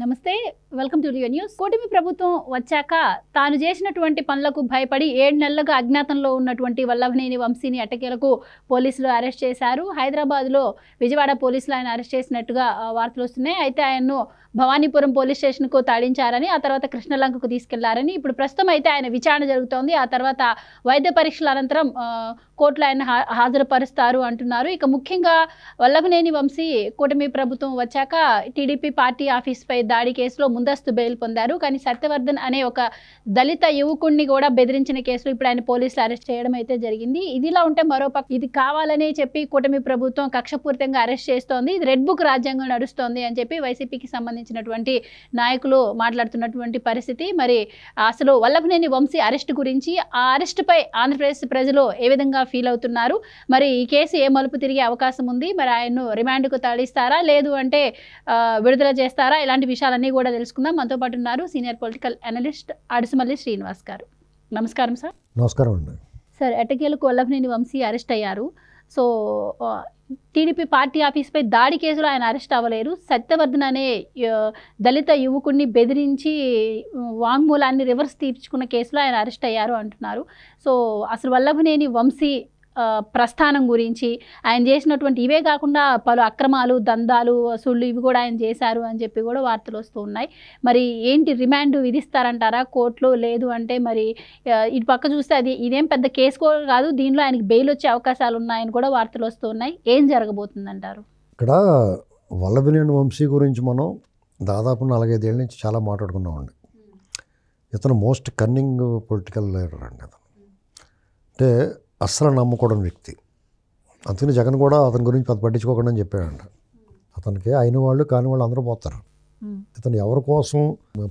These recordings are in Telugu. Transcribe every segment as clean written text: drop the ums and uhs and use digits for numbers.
నమస్తే, వెల్కమ్ టు రియల్ న్యూస్. కూటమి ప్రభుత్వం వచ్చాక తాను చేసినటువంటి పనులకు భయపడి 7 నెలలుగా అజ్ఞాతంలో ఉన్నటువంటి వల్లభనేని వంశీని ఎట్టకేలకు పోలీసులు అరెస్ట్ చేశారు. హైదరాబాద్లో విజయవాడ పోలీసులు ఆయన అరెస్ట్ చేసినట్టుగా వార్తలు వస్తున్నాయి. అయితే ఆయన్ను భవానీపురం పోలీస్ స్టేషన్కు తరలించారని, ఆ తర్వాత కృష్ణలంకకు తీసుకెళ్లారని, ఇప్పుడు ప్రస్తుతం అయితే ఆయన విచారణ జరుగుతోంది. ఆ తర్వాత వైద్య పరీక్షల అనంతరం కోర్టులో ఆయన హాజరుపరుస్తారు అంటున్నారు. ఇక ముఖ్యంగా వల్లభనేని వంశీ కూటమి ప్రభుత్వం వచ్చాక టీడీపీ పార్టీ ఆఫీస్పై దాడి కేసులో ముందస్తు బెయిల్ పొందారు. కానీ సత్యవర్ధన్ అనే ఒక దళిత యువకుడిని కూడా బెదిరించిన కేసులో ఇప్పుడు ఆయన పోలీసులు అరెస్ట్ చేయడం అయితే జరిగింది. ఇదిలా ఉంటే మరోపక్క ఇది కావాలనే చెప్పి కూటమి ప్రభుత్వం కక్షపూరితంగా అరెస్ట్ చేస్తోంది, ఇది రెడ్ బుక్ రాజ్యాంగం నడుస్తోంది అని చెప్పి వైసీపీకి సంబంధించినటువంటి నాయకులు మాట్లాడుతున్నటువంటి పరిస్థితి. మరి అసలు వల్లభనేని వంశీ అరెస్ట్ గురించి, ఆ అరెస్టుపై ఆంధ్రప్రదేశ్ ప్రజలు ఏ విధంగా ఫీల్ అవుతున్నారు, మరి ఈ కేసు ఏ మలుపు తిరిగే అవకాశం ఉంది, మరి ఆయన్ను రిమాండ్కు తరలిస్తారా లేదు అంటే విడుదల చేస్తారా, ఇలాంటి విషయాలన్నీ కూడా తెలుసుకుందాం. మనతో పాటు ఉన్నారు senior political analyst Adusumalli Srinivas గారు. నమస్కారం సార్. నమస్కారం అండి. సార్, ఎట్టకేలకు వల్లభనేని వంశీ అరెస్ట్ అయ్యారు. సో టీడీపీ పార్టీ ఆఫీస్పై దాడి కేసులో ఆయన అరెస్ట్ అవ్వలేరు. సత్యవర్ధన్ అనే దళిత యువకుడిని బెదిరించి వాంగ్మూలాన్ని రివర్స్ తీర్చుకున్న కేసులో ఆయన అరెస్ట్ అయ్యారు అంటున్నారు. సో అసలు వల్లభనేని వంశీ ప్రస్థానం గురించి, ఆయన చేసినటువంటి ఇవే కాకుండా పలు అక్రమాలు, దందాలు, వసూళ్లు ఇవి కూడా ఆయన చేశారు అని చెప్పి కూడా వార్తలు వస్తూ ఉన్నాయి. మరి ఏంటి, రిమాండ్ విధిస్తారంటారా కోర్టులో, లేదు అంటే మరి ఇటు పక్క చూస్తే ఇదేం పెద్ద కేసు కాదు, దీనిలో ఆయనకి బెయిల్ వచ్చే అవకాశాలు ఉన్నాయని కూడా వార్తలు వస్తూ ఉన్నాయి. ఏం జరగబోతుందంటారు? ఇక్కడ వల్లభనేని వంశీ గురించి మనం దాదాపు 4-5 ఏళ్ళ నుంచి చాలా మాట్లాడుకున్నామండి. ఇతను మోస్ట్ కన్నింగ్ పొలిటికల్ లీడర్ అండి. అతను అంటే అస్సలు నమ్మకూడని వ్యక్తి. అందుకని జగన్ కూడా అతని గురించి పెద్ద పట్టించుకోకుండా అని చెప్పాడంట. అతనికి అయిన వాళ్ళు కాని వాళ్ళు అందరూ పోతారు. ఇతను ఎవరి కోసం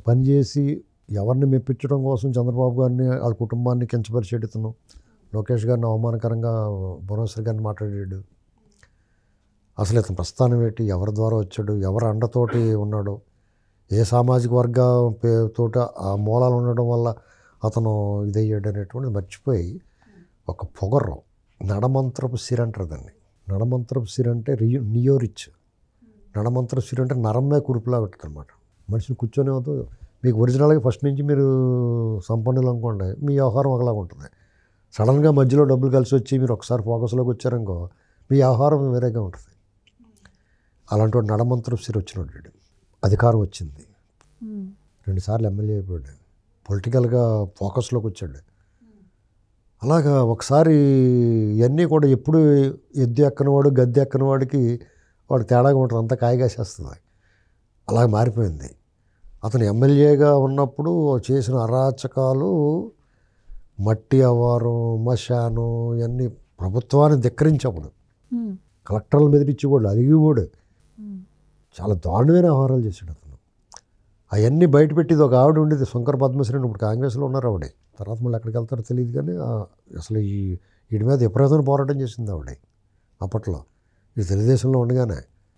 పనిచేసి ఎవరిని మెప్పించడం కోసం చంద్రబాబు గారిని, వాళ్ళ కుటుంబాన్ని కించపరిచేడు. ఇతను లోకేష్ గారిని అవమానకరంగా భువనేశ్వర్ గారిని మాట్లాడాడు. అసలు ఇతను ప్రస్థానం ఏంటి, ఎవరి ద్వారా వచ్చాడు, ఎవరి అండతోటి ఉన్నాడు, ఏ సామాజిక వర్గ తోటి ఆ మూలాలు ఉండడం వల్ల అతను ఇదయ్యాడు అనేటువంటిది మర్చిపోయి ఒక పొగర్రం, నడమంత్రపు సిరి అంటారు దాన్ని. నడమంత్రపు సిరి అంటే నియోరిచ్. నడమంత్రపు సిరి అంటే నరమ్మే కురుపులా ఉంటుంది అనమాట. మనిషిని కూర్చొని అవుతుంది. మీకు ఒరిజినల్గా ఫస్ట్ నుంచి మీరు సంపన్నులు అనుకోండి, మీ వ్యవహారం ఒకలాగా ఉంటుంది. సడన్గా మధ్యలో డబ్బులు కలిసి వచ్చి మీరు ఒకసారి ఫోకస్లోకి వచ్చారనుకో, మీ వ్యవహారం వేరేగా ఉంటుంది. అలాంటి నడమంత్రపు సిరి వచ్చినట్టు అధికారం వచ్చింది, 2 సార్లు ఎమ్మెల్యే అయిపోయాడు, పొలిటికల్గా ఫోకస్లోకి వచ్చాడు. అలాగా ఒకసారి ఇవన్నీ కూడా ఎప్పుడు ఎద్దు ఎక్కనివాడు గద్దె ఎక్కనివాడికి వాడు తేడాగా ఉంటుంది, అంతా కాయగాసేస్తుంది. అలా మారిపోయింది. అతను ఎమ్మెల్యేగా ఉన్నప్పుడు చేసిన అరాచకాలు, మట్టి అవ్వారం, మశానం, ఇవన్నీ ప్రభుత్వాన్ని ధిక్కరించప్పుడు కలెక్టర్ల బెదిరించేవాడు, అలిగివాడు, చాలా దారుణమైన వ్యవహారాలు చేశాడు అతను. అవన్నీ బయటపెట్టేది ఒక ఆవిడ ఉండేది, శంకర పద్మశ్రేణి, ఇప్పుడు కాంగ్రెస్లో ఉన్నారు ఆవిడ. తర్వాత మళ్ళీ ఎక్కడికి వెళ్తారో తెలియదు, కానీ అసలు వీడి మీద విపరీతమైన పోరాటం చేసింది ఆవిడ అప్పట్లో. ఈ తెలుగుదేశంలో ఉండగానే,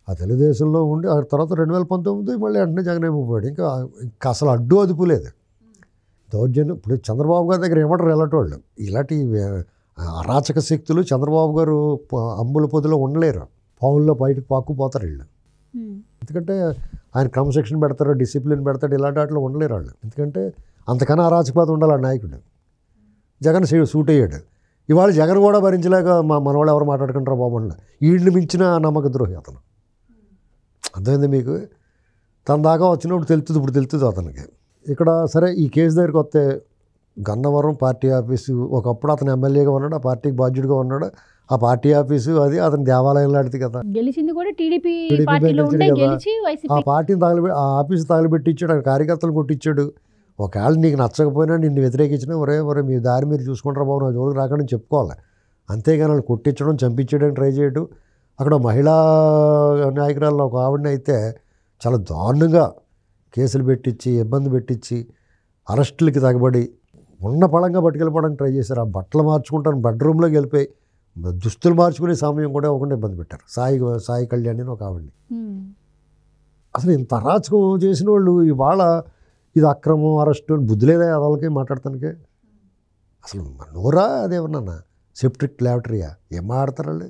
ఆ తెలుగుదేశంలో ఉండి ఆ తర్వాత 2019 మళ్ళీ వెంటనే జగన్ అయిపోయాడు. ఇంకా అసలు అడ్డు అదుపు లేదు, దౌర్జన్యం. ఇప్పుడు చంద్రబాబు గారి దగ్గర ఏమంటారు ఇలాంటి వాళ్ళు, ఇలాంటి అరాచక శక్తులు చంద్రబాబు గారు అంబుల పొదిలో ఉండలేరు, పావుల్లో బయటకు పాక్కుపోతారు వీళ్ళు. ఎందుకంటే ఆయన క్రమశిక్షణ పెడతారు, డిసిప్లిన్ పెడతాడు, ఇలాంటి వాటిలో ఉండలేరు వాళ్ళు. ఎందుకంటే అంతకన్నా అరాచకపాత ఉండాలి ఆ నాయకుడు. జగన్ సూట్ అయ్యాడు. ఇవాళ జగన్ కూడా భరించలేక మనవాళ్ళు ఎవరు మాట్లాడుకుంటారు బాబుండ, వీడిని మించిన నమ్మక ద్రోహి అతను. అర్థమైంది మీకు? తన దాకా వచ్చినప్పుడు తెలుస్తుంది, ఇప్పుడు తెలుస్తుంది అతనికి. ఇక్కడ సరే ఈ కేసు దగ్గరికి వస్తే, గన్నవరం పార్టీ ఆఫీసు, ఒకప్పుడు అతను ఎమ్మెల్యేగా ఉన్నాడు, ఆ పార్టీకి బాధ్యుడిగా ఉన్నాడు. ఆ పార్టీ ఆఫీసు అది అతని దేవాలయం లాంటిది కదా, గెలిచింది కూడా టీడీపీ పార్టీలో ఉంటే గెలిచి ఆ పార్టీని ఆ ఆఫీసు తగలబెట్టించాడు, ఆయన కార్యకర్తలు కొట్టించాడు. ఒకవేళ నీకు నచ్చకపోయినా, నిన్ను వ్యతిరేకించినా, ఒరే మీ దారి మీరు చూసుకుంటారా బాబు, నా జోలికి రాకుండా చెప్పుకోవాలి. అంతేగాని వాళ్ళు కొట్టించడం, చంపించడానికి ట్రై చేయడం. అక్కడ మహిళా నాయకురాల్లో ఒక ఆవిడని అయితే చాలా దారుణంగా కేసులు పెట్టించి, ఇబ్బంది పెట్టించి, అరెస్టులకి తగబడి ఉన్న పళంగా పట్టుకెళ్ళిపోవడానికి ట్రై చేశారు. ఆ బట్టలు మార్చుకుంటాను బెడ్రూమ్లోకి వెళ్ళిపోయి దుస్తులు మార్చుకునే సమయం కూడా ఒకటి ఇబ్బంది పెట్టారు. సాయి కళ్యాణ్ అని ఒక ఆవిడని. అసలు ఇంత అరాచకం చేసిన వాళ్ళు ఇవాళ ఇది అక్రమం, అరెస్టు అని బుద్ధి లేదా వాళ్ళకి మాట్లాడటానికే? అసలు నోరా అదేమన్నా సెప్టిక్ ల్యాబరేటరీయా? ఏం మాట్లాడతారు వాళ్ళు?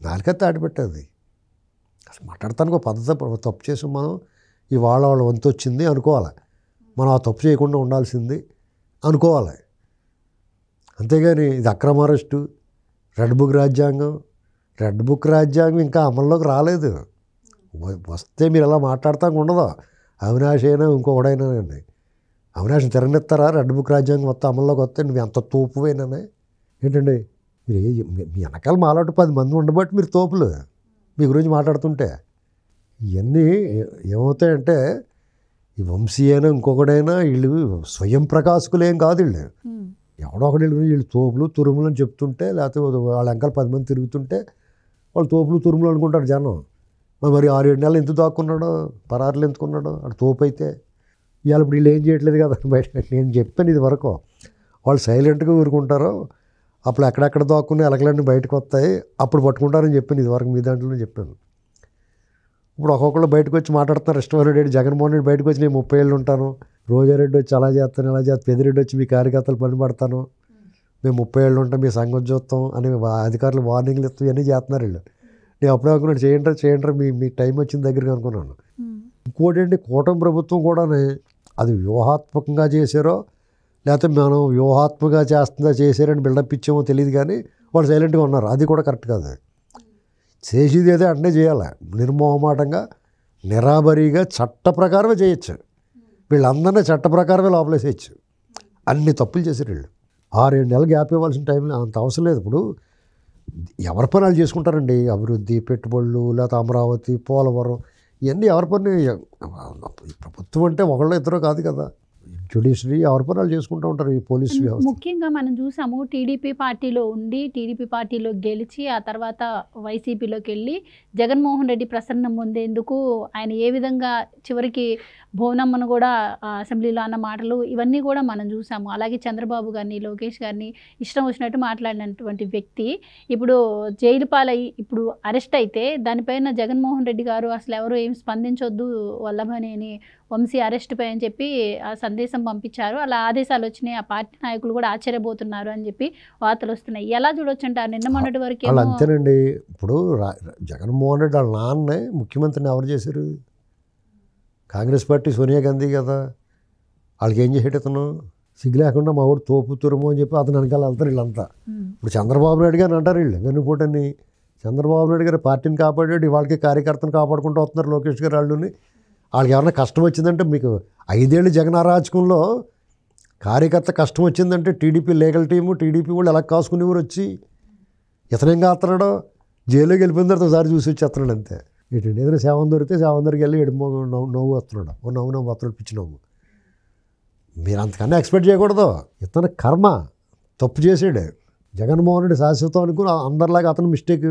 నాలుక తాటి పెట్టేది. అసలు మాట్లాడటానికి ఒక పద్ధతి, తప్పు చేసాం మనం, ఇవాళ వాళ్ళ వంతు వచ్చింది అనుకోవాలి, మనం ఆ తప్పు చేయకుండా ఉండాల్సింది అనుకోవాలి. అంతేగాని ఇది అక్రమ అరెస్టు, రెడ్ బుక్ రాజ్యాంగం ఇంకా అమల్లోకి రాలేదు. వస్తే మీరు ఎలా మాట్లాడతాం ఉండదు. అవినాష్ అయినా ఇంకొకడైనా అండి, అవినాష్ని తిరగనిస్తారా? రెడ్ బుక్ రాజ్యాంగం వస్తే అమల్లోకి వస్తే నువ్వు ఎంత తోపువైనానే ఏంటండి? మీరు మీ వెనకాల మాలాంటి 10 మంది ఉండబట్టి మీరు తోపులు మీ గురించి మాట్లాడుతుంటే ఇవన్నీ ఏమవుతాయంటే ఈ వంశీ అయినా ఇంకొకడైనా వీళ్ళు స్వయం ప్రకాశకులేం కాదు. వీళ్ళు ఎవడో ఒకటి వీళ్ళు తోపులు తురుములు అని చెప్తుంటే, లేకపోతే వాళ్ళ వెనకాల 10 మంది తిరుగుతుంటే వాళ్ళు తోపులు తురుములు అనుకుంటారు జనం. మరి 6-7 నెలలు ఎందుకు దాక్కున్నాడో, పరారులు ఎందుకున్నాడో అక్కడ తోపు అయితే. ఇవాళ ఇప్పుడు వీళ్ళు ఏం చేయట్లేదు కదా బయట. నేను చెప్పాను ఇది వరకు, వాళ్ళు సైలెంట్గా ఊరుకుంటారు, అప్పుడు ఎక్కడెక్కడ దాక్కునే ఎలకలన్నీ బయటకు వస్తాయి, అప్పుడు పట్టుకుంటారని చెప్పాను ఇది వరకు మీ దాంట్లోనే చెప్పాను. ఇప్పుడు ఒక్కొక్కళ్ళు బయటకు వచ్చి మాట్లాడుతున్నారు. ఇష్టమైన జగన్మోహన్ రెడ్డి బయటకు వచ్చి నేను 30 ఏళ్ళు ఉంటాను, రోజారెడ్డి వచ్చి అలా చేస్తాను ఇలా చేస్తాను, పెద్దిరెడ్డి వచ్చి మీ కార్యకర్తలు పని పడతాను, మేము 30 ఏళ్ళు ఉంటాం, మీ సంఘం చూస్తాం అని అధికారులు వార్నింగ్లు ఇస్తాం, ఇవన్నీ చేస్తున్నారు వీళ్ళు. నేను అప్పుడే అనుకున్నాను చేయండి మీ టైం వచ్చిన దగ్గరికి అనుకున్నాను. ఇంకోటి ఏంటి, కూటమి ప్రభుత్వం కూడా అది వ్యూహాత్మకంగా చేశారో లేకపోతే మనం వ్యూహాత్మకంగా చేశారని బిల్డప్ ఇచ్చామో తెలియదు, కానీ వాళ్ళు సైలెంట్గా ఉన్నారు. అది కూడా కరెక్ట్ కాదు. చేసేది ఏదో అంటే చేయాలి, నిర్మోహమాటంగా నిరాబరీగా చట్ట ప్రకారమే చేయొచ్చు. వీళ్ళందరినీ చట్ట ప్రకారమే లోపలేసేయచ్చు. అన్ని తప్పులు చేశారు వీళ్ళు. 6-7 నెలలు గ్యాప్ ఇవ్వాల్సిన టైంలో అంత అవసరం లేదు. ఇప్పుడు ఎవరి పని వాళ్ళు చేసుకుంటారండి. అభివృద్ధి, పెట్టుబడులు, లేకపోతే అమరావతి, పోలవరం, ఇవన్నీ ఎవరి పని. ప్రభుత్వం అంటే ఒకళ్ళో ఇద్దరో కాదు కదా. జ్యుడిషియరీ ఎవరి పని వాళ్ళు చేసుకుంటూ ఉంటారు. ఈ పోలీస్ వ్యవస్థ ముఖ్యంగా మనం చూసాము, టీడీపీ పార్టీలో ఉండి టీడీపీ పార్టీలో గెలిచి ఆ తర్వాత వైసీపీలోకి వెళ్ళి జగన్మోహన్ రెడ్డి ప్రసన్న పొందేందుకు ఆయన ఏ విధంగా చివరికి భువనమ్మను కూడా అసెంబ్లీలో అన్న మాటలు ఇవన్నీ కూడా మనం చూసాము. అలాగే చంద్రబాబు గారిని, లోకేష్ గారిని ఇష్టం వచ్చినట్టు మాట్లాడినటువంటి వ్యక్తి ఇప్పుడు జైలు పాలయ్యి ఇప్పుడు అరెస్ట్ అయితే దానిపైన జగన్మోహన్ రెడ్డి గారు అసలు ఎవరు ఏం స్పందించొద్దు వల్లభనేని వంశీ అరెస్ట్ పై అని చెప్పి ఆ సందేశం పంపించారు. అలా ఆదేశాలు వచ్చినాయి. ఆ పార్టీ నాయకులు కూడా ఆశ్చర్యపోతున్నారు అని చెప్పి వార్తలు వస్తున్నాయి. ఎలా చూడొచ్చు అంటారు? నిన్న మొన్నటి వరకు అంతేనండి. ఇప్పుడు జగన్మోహన్ రెడ్డి వాళ్ళ నాన్నే ముఖ్యమంత్రిని ఎవరు చేశారు? కాంగ్రెస్ పార్టీ సోనియా గాంధీ కదా. వాళ్ళకి ఏం చేసేట అతను సిగ్గు లేకుండా మా ఊడు తోపు తురుము అని చెప్పి అతను వెనకాల వెళ్తారు వీళ్ళంతా. ఇప్పుడు చంద్రబాబు నాయుడు గారిని అంటారు వీళ్ళు వెన్నుపోటని. చంద్రబాబు నాయుడు గారు పార్టీని కాపాడాడు, వాళ్ళకి కార్యకర్తను కాపాడుకుంటూ వస్తున్నారు లోకేష్ గారు. వాళ్ళకి ఏమైనా కష్టం వచ్చిందంటే, మీకు 5 ఏళ్ళు జగన్ అరాచకంలో కార్యకర్త కష్టం వచ్చిందంటే టీడీపీ లీగల్ టీము, టీడీపీ వాళ్ళు ఎలా కాసుకునేవారు వచ్చి ఇతనేం కాస్తున్నాడో జైల్లోకి వెళ్ళిపోయిన తర్వాత ఒకసారి చూసి వచ్చేస్తున్నాడు అంతే. ఏంటండి ఏదైనా సేవం దొరికితే సేవం దగ్గరికి వెళ్ళి నవ్వు వస్తున్నాడు, నవ్వు వస్తున్నాడు, పిచ్చి నవ్వు. మీరు అంతకన్నా ఎక్స్పెక్ట్ చేయకూడదు. ఇతను కర్మ తప్పు చేసాడు. జగన్మోహన్ రెడ్డి శాశ్వతం అనుకుని అందరిలాగా అతను మిస్టేక్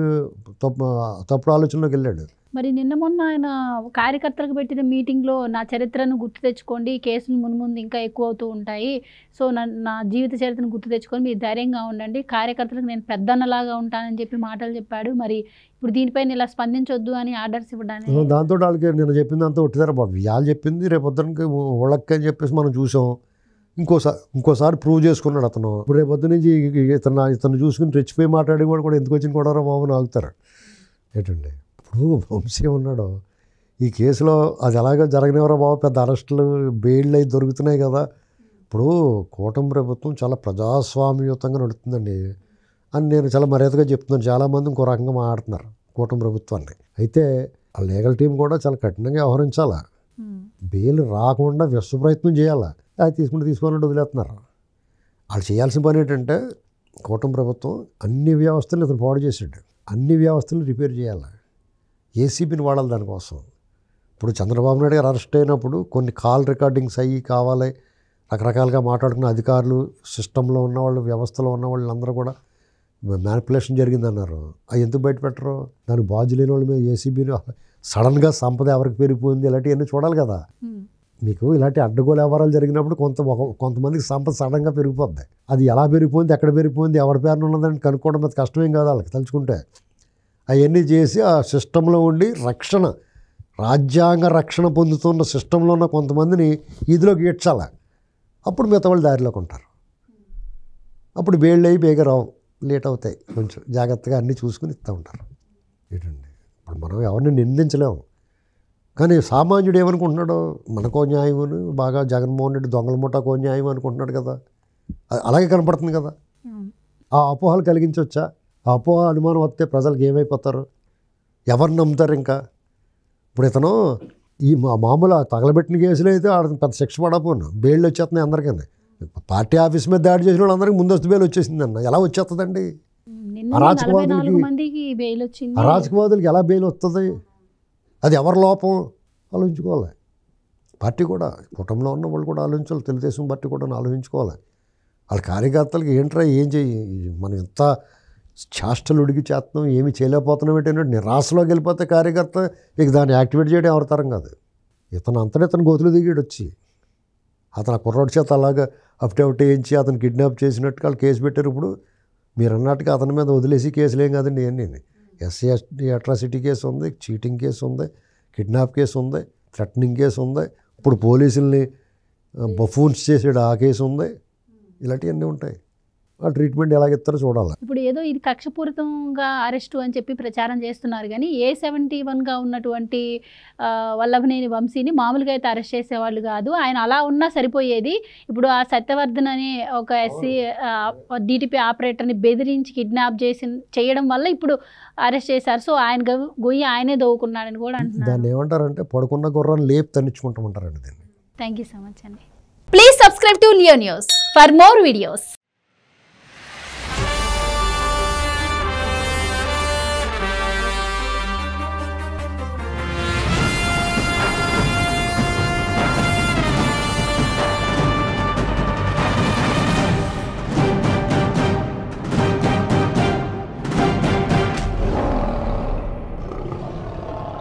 తప్పుడు ఆలోచనలోకి వెళ్ళాడు. మరి నిన్న మొన్న ఆయన కార్యకర్తలకు పెట్టిన మీటింగ్లో నా చరిత్రను గుర్తు తెచ్చుకోండి, కేసులు మున్ముందు ఇంకా ఎక్కువ అవుతూ ఉంటాయి, సో నా జీవిత చరిత్రను గుర్తు తెచ్చుకొని మీరు ధైర్యంగా ఉండండి, కార్యకర్తలకు నేను పెద్దన్నలాగా ఉంటానని చెప్పి మాటలు చెప్పాడు. మరి ఇప్పుడు దీనిపైన ఇలా స్పందించొద్దు అని ఆర్డర్స్ ఇవ్వడానికి దాంతో వాళ్ళకి నేను చెప్పిందంతా ఒట్టిదారా బాబు. ఇవాళ చెప్పింది రేపు పొద్దునకి వాళ్ళకి అని చెప్పేసి మనం చూసాం. ఇంకోసారి ప్రూవ్ చేసుకున్నాడు అతను. ఇప్పుడు రేపు పొద్దు నుంచి ఇతను చూసుకుని రెచ్చిపోయి మాట్లాడి కూడా ఎందుకు వచ్చిన కూడా బాబు ఆగుతారు ఏంటండి. ఇప్పుడు వంశీ ఉన్నాడు ఈ కేసులో, అది ఎలాగో జరగనివరా బాబు, పెద్ద అరెస్టులు బెయిళ్ళు అయి దొరుకుతున్నాయి కదా. ఇప్పుడు కూటమి ప్రభుత్వం చాలా ప్రజాస్వామ్యయుతంగా నడుస్తుందండి అని నేను చాలా మర్యాదగా చెప్తున్నాను. చాలామంది ఇంకో రకంగా మాట్లాడుతున్నారు కూటమి ప్రభుత్వాన్ని. అయితే ఆ లీగల్ టీం కూడా చాలా కఠినంగా వ్యవహరించాలా, బెయిల్ రాకుండా విశ్వ ప్రయత్నం చేయాలా. అది తీసుకోవాలంటే వదిలేస్తున్నారు. వాళ్ళు చేయాల్సిన పని ఏంటంటే, కూటమి ప్రభుత్వం అన్ని వ్యవస్థలు ఇతను పాడు చేసాడు, అన్ని వ్యవస్థలను రిపేర్ చేయాలి, ఏసీబీని వాడాలి దానికోసం. ఇప్పుడు చంద్రబాబు నాయుడు గారు అరెస్ట్ అయినప్పుడు కొన్ని కాల్ రికార్డింగ్స్ అయ్యి కావాలి, రకరకాలుగా మాట్లాడుకున్న అధికారులు, సిస్టంలో ఉన్నవాళ్ళు, వ్యవస్థలో ఉన్నవాళ్ళు అందరూ కూడా మ్యానిపులేషన్ జరిగిందన్నారు. అవి ఎందుకు బయట పెట్టరు? దానికి బాధ్యత లేని వాళ్ళ మీద ఏసీబీని సడన్గా సంపద ఎవరికి పెరిగిపోయింది ఇలాంటివన్నీ చూడాలి కదా. మీకు ఇలాంటి అడ్డగోలు వ్యవహారాలు జరిగినప్పుడు కొంతమందికి సంపద సడన్గా పెరిగిపోద్ది. అది ఎలా పెరిగిపోయింది, ఎక్కడ పెరిగిపోయింది, ఎవరి పేరున ఉన్నదని కనుక్కోవడం అది కష్టమేం కాదు వాళ్ళకి తలుచుకుంటే. అవన్నీ చేసి ఆ సిస్టంలో ఉండి రాజ్యాంగ రక్షణ పొందుతున్న సిస్టంలో ఉన్న కొంతమందిని ఈదిలోకి ఈడ్చాలి. అప్పుడు మిగతా వాళ్ళు దారిలోకి ఉంటారు. అప్పుడు బేళ్ళు అయ్యి బేగా రావు, లేట్ అవుతాయి. కొంచెం జాగ్రత్తగా అన్నీ చూసుకుని ఇస్తూ ఉంటారు. ఏంటండి ఇప్పుడు మనం ఎవరిని నిందించలేము. కానీ సామాన్యుడు ఏమనుకుంటున్నాడు, మనకో న్యాయం బాగా జగన్మోహన్ రెడ్డి దొంగల ముఠాకో న్యాయం అనుకుంటున్నాడు కదా, అలాగే కనపడుతుంది కదా. ఆ అపోహలు కలిగించవచ్చా? ఆ అపోహ అనుమానం వస్తే ప్రజలకు ఏమైపోతారు, ఎవరు నమ్ముతారు? ఇంకా ఇప్పుడు ఇతను ఈ మామూలు తగలబెట్టిన కేసులో అయితే ఆడ పెద్ద శిక్ష పడకపోను, బెయిల్ వచ్చేస్తున్నాయి అందరికీ. పార్టీ ఆఫీస్ మీద దాడి చేసిన వాళ్ళందరికీ ముందస్తు బెయిల్ వచ్చేసిందన్న, ఎలా వచ్చేస్తుందండి? అరాచకవాదులకి ఎలా బెయిల్ వస్తుంది? అది ఎవరి లోపం ఆలోచించుకోవాలి. పార్టీ కూడా, కుటుంబంలో ఉన్న వాళ్ళు కూడా ఆలోచించాలి, తెలుగుదేశం పార్టీ కూడా ఆలోచించుకోవాలి. వాళ్ళ కార్యకర్తలకి ఏంట్రా ఏం చెయ్యి, మనం ఎంత చేష్టలు ఉడికి చేస్తున్నాం, ఏమి చేయలేకపోతున్నాం ఏంటంటే నిరాశలోకి వెళ్ళిపోతే కార్యకర్త ఇక దాన్ని యాక్టివేట్ చేయడం ఎవరి తరం కాదు. ఇతను అంతనే ఇతను గోతులు దిగాడు వచ్చి, అతను ఆ కుర్రోడి చేత అలాగా అఫిడవిట్ వేయించి అతను కిడ్నాప్ చేసినట్టు వాళ్ళు కేసు పెట్టారు. ఇప్పుడు మీరు అన్నట్టుగా అతని మీద వదిలేసి కేసులు ఏం కాదండి, ఇవన్నీ ఎస్సీ ఎస్టీ అట్రాసిటీ కేసు ఉంది, చీటింగ్ కేసు ఉంది, కిడ్నాప్ కేసు ఉంది, థ్రెటనింగ్ కేసు ఉంది, ఇప్పుడు పోలీసుల్ని బఫూన్స్ చేసాడు ఆ కేసు ఉంది, ఇలాంటివన్నీ ఉంటాయి. ఆ ట్రీట్మెంట్ ఎలాగిస్తారో చూడాలి. ఇప్పుడు ఏదో ఇది కక్షపూరితంగా అరెస్టు అని చెప్పి ప్రచారం చేస్తున్నారు, కానీ A71గా ఉన్నటువంటి వల్లభనేని వంశీని మామూలుగా అయితే అరెస్ట్ చేసేవాళ్ళు కాదు, ఆయన అలా ఉన్నా సరిపోయేది. ఇప్పుడు ఆ సత్యవర్ధన్ అనే ఒక ఎస్సీ DTP ఆపరేటర్ని బెదిరించి కిడ్నాప్ చేయడం వల్ల ఇప్పుడు అరెస్ట్ చేశారు. సో ఆయన గొయ్యి ఆయనే దోవుకున్నాడని కూడా అంటున్నారు. దాన్ని ఏమంటారంటే పడుకున్న గుర్రాన్ని లేపు తన్నించుకుంటామంటారండి దీన్ని. థ్యాంక్ యూ సో మచ్ అండి. Please subscribe to Leo news for more videos.